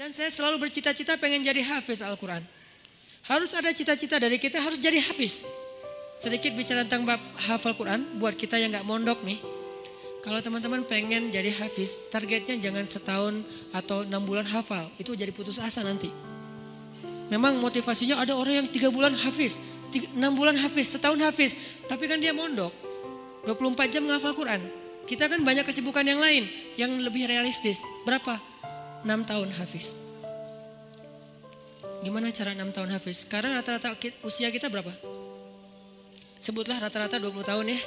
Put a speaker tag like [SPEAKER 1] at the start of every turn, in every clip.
[SPEAKER 1] Dan saya selalu bercita-cita pengen jadi hafiz Al-Quran. Harus ada cita-cita dari kita harus jadi hafiz. Sedikit bicara tentang bab hafal Quran buat kita yang gak mondok nih. Kalau teman-teman pengen jadi hafiz, targetnya jangan setahun atau 6 bulan hafal. Itu jadi putus asa nanti. Memang motivasinya ada orang yang 3 bulan hafiz, 6 bulan hafiz, setahun hafiz. Tapi kan dia mondok, 24 jam menghafal Quran. Kita kan banyak kesibukan yang lain, yang lebih realistis. Berapa? 6 tahun hafiz. Gimana cara 6 tahun hafiz? Sekarang rata-rata usia kita berapa? Sebutlah rata-rata 20 tahun ya.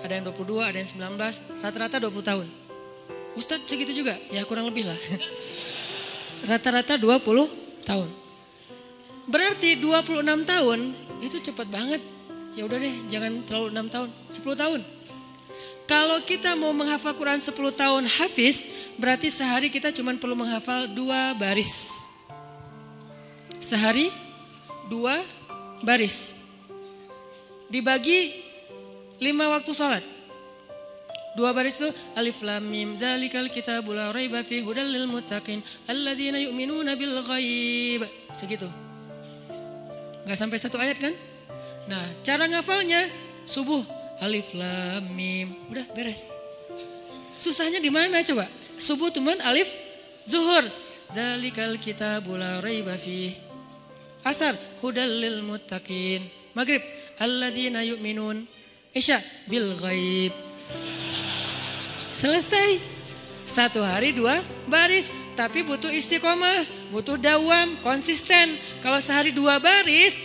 [SPEAKER 1] Ada yang 22, ada yang 19, rata-rata 20 tahun. Ustadz segitu juga? Ya kurang lebih lah. Rata-rata 20 tahun. Berarti 26 tahun itu cepat banget. Ya udah deh, jangan terlalu 6 tahun, 10 tahun. Kalau kita mau menghafal Quran 10 tahun hafiz, berarti sehari kita cuma perlu menghafal 2 baris. Sehari 2 baris. Dibagi 5 waktu sholat. 2 baris itu alif lam mim dzalikal kitabul la raiba fihi hudal lil muttaqin alladzina yu'minuna bil ghaib. Segitu. Enggak sampai 1 ayat kan? Nah, cara ngafalnya subuh alif lam mim, udah beres. Susahnya di mana coba? Subuh teman alif, zuhur dzalikal kitabul la raiba fihi. Asar hudal lil muttaqin. Maghrib alladzina yu'minun. Isya bil ghaib. Selesai. 1 hari 2 baris. Tapi butuh istiqomah, butuh dawam, konsisten. Kalau sehari 2 baris,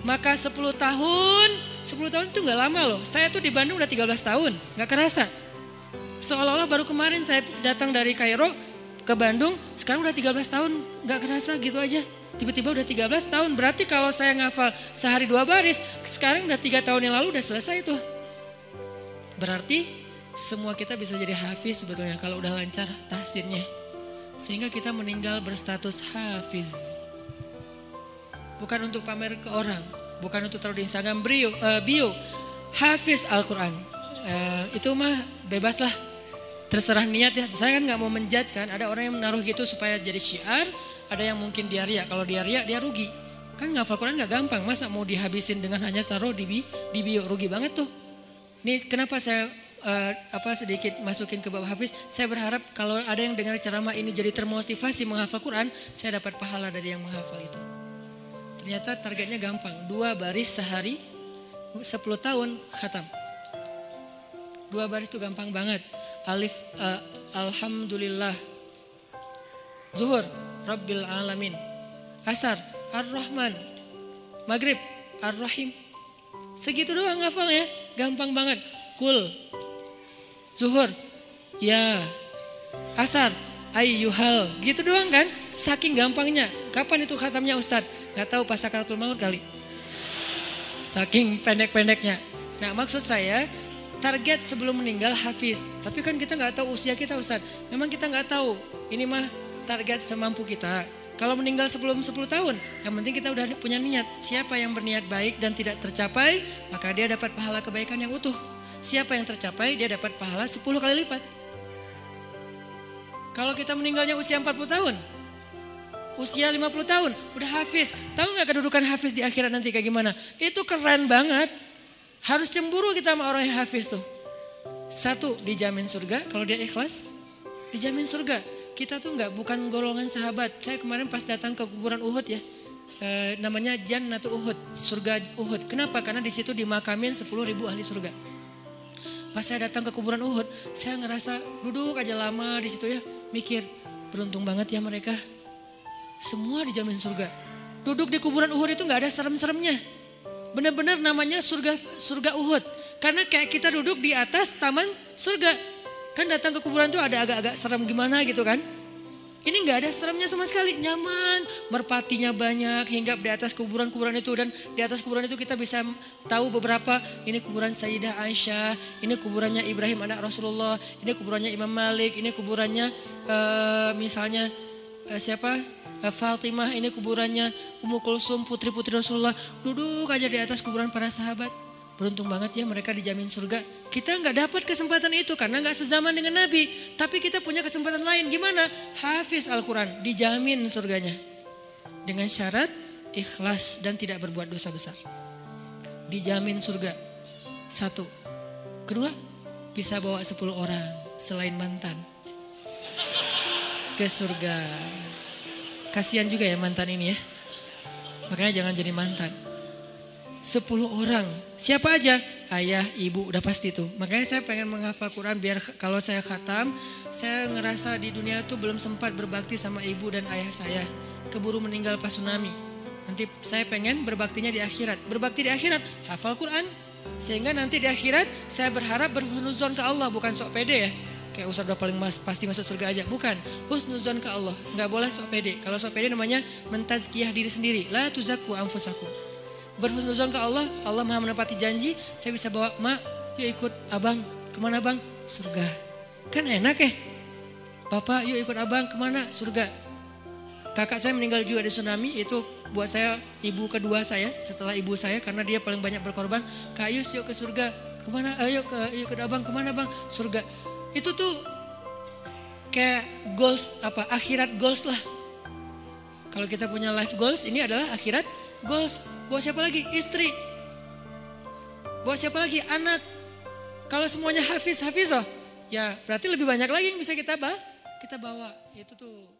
[SPEAKER 1] maka 10 tahun. 10 tahun itu gak lama loh. Saya tuh di Bandung udah 13 tahun, gak kerasa. Seolah-olah baru kemarin saya datang dari Kairo ke Bandung, sekarang udah 13 tahun, gak kerasa gitu aja. Tiba-tiba udah 13 tahun, berarti kalau saya ngafal sehari 2 baris, sekarang udah 3 tahun yang lalu udah selesai tuh. Berarti semua kita bisa jadi hafiz sebetulnya kalau udah lancar tahsinnya. Sehingga kita meninggal berstatus hafiz. Bukan untuk pamer ke orang, bukan untuk taruh di Instagram bio, hafiz Al-Quran. Itu mah bebas lah, terserah niat ya. Saya kan gak mau menjudge kan, ada orang yang menaruh gitu supaya jadi syiar. Ada yang mungkin dia riak, kalau dia riak dia rugi. Kan ngafal Quran gak gampang, masa mau dihabisin dengan hanya taruh di bio, rugi banget tuh. Ini kenapa saya sedikit masukin ke bab hafiz. Saya berharap kalau ada yang dengar ceramah ini jadi termotivasi menghafal Quran, saya dapat pahala dari yang menghafal itu. Ternyata targetnya gampang, 2 baris sehari, 10 tahun khatam. 2 baris itu gampang banget. Alif, alhamdulillah. Zuhur, Rabbil Alamin. Asar, Ar-Rahman. Maghrib, Ar-Rahim. Segitu doang ngafalnya, gampang banget. Kul, Zuhur, ya. Asar, ayyuhal. Gitu doang kan, saking gampangnya. Kapan itu khatamnya Ustadz? Gak tahu pas sakaratul maut kali. Saking pendek-pendeknya. Nah maksud saya, target sebelum meninggal hafiz. Tapi kan kita gak tahu usia kita Ustadz. Memang kita gak tahu, ini mah target semampu kita. Kalau meninggal sebelum 10 tahun, yang penting kita udah punya niat. Siapa yang berniat baik dan tidak tercapai, maka dia dapat pahala kebaikan yang utuh. Siapa yang tercapai, dia dapat pahala 10 kali lipat. Kalau kita meninggalnya usia 40 tahun, usia 50 tahun, udah hafiz. Tahu gak kedudukan hafiz di akhirat nanti kayak gimana? Itu keren banget. Harus cemburu kita sama orang yang hafiz tuh. 1, dijamin surga, kalau dia ikhlas, dijamin surga. Kita tuh bukan golongan sahabat. Saya kemarin pas datang ke kuburan Uhud ya, namanya Jannatu Uhud, surga Uhud. Kenapa? Karena di situ dimakamin 10.000 ahli surga. Pas saya datang ke kuburan Uhud, saya ngerasa duduk aja lama di situ ya, mikir beruntung banget ya mereka. Semua dijamin surga. Duduk di kuburan Uhud itu nggak ada serem-seremnya. Benar-benar namanya surga Uhud. Karena kayak kita duduk di atas taman surga. Kan datang ke kuburan tuh ada agak-agak serem gimana gitu kan. Ini gak ada seremnya sama sekali, nyaman. Merpatinya banyak, hingga di atas kuburan-kuburan itu. Dan di atas kuburan itu kita bisa tahu beberapa. Ini kuburan Sayyidah Aisyah, ini kuburannya Ibrahim anak Rasulullah, ini kuburannya Imam Malik, ini kuburannya misalnya Fatimah, ini kuburannya Ummu Kulsum, putri-putri Rasulullah. Duduk aja di atas kuburan para sahabat. Beruntung banget ya mereka dijamin surga. Kita nggak dapat kesempatan itu karena nggak sezaman dengan Nabi. Tapi kita punya kesempatan lain. Gimana? Hafiz Al-Quran, dijamin surganya. Dengan syarat ikhlas dan tidak berbuat dosa besar. Dijamin surga. 1. Kedua, bisa bawa 10 orang selain mantan ke surga. Kasihan juga ya mantan ini ya. Makanya jangan jadi mantan. 10 orang. Siapa aja? Ayah, ibu, udah pasti tuh. Makanya saya pengen menghafal Quran biar kalau saya khatam, saya ngerasa di dunia tuh belum sempat berbakti sama ibu dan ayah saya. Keburu meninggal pas tsunami. Nanti saya pengen berbaktinya di akhirat. Berbakti di akhirat, hafal Quran. Sehingga nanti di akhirat saya berharap berhusnuzon ke Allah, bukan sok pede ya. Kayak Ustaz udah paling pasti masuk surga aja. Bukan, husnuzon ke Allah. Nggak boleh sok pede. Kalau sok pede namanya mentazkiyah diri sendiri. La tuzakku anfusakum. Berhusnuzon ke Allah, Allah maha menepati janji. Saya bisa bawa, mak yuk ikut abang. Kemana bang? Surga. Kan enak ya. Bapak yuk ikut abang kemana? Surga. Kakak saya meninggal juga di tsunami. Itu buat saya ibu kedua saya setelah ibu saya. Karena dia paling banyak berkorban. Kak Yus yuk ke surga. Kemana? Ayo ikut abang kemana bang? Surga. Itu tuh kayak goals akhirat goals lah. Kalau kita punya life goals, ini adalah akhirat goals. Buat siapa lagi? Istri. Buat siapa lagi? Anak. Kalau semuanya hafiz oh, ya berarti lebih banyak lagi yang bisa kita bawa. Itu tuh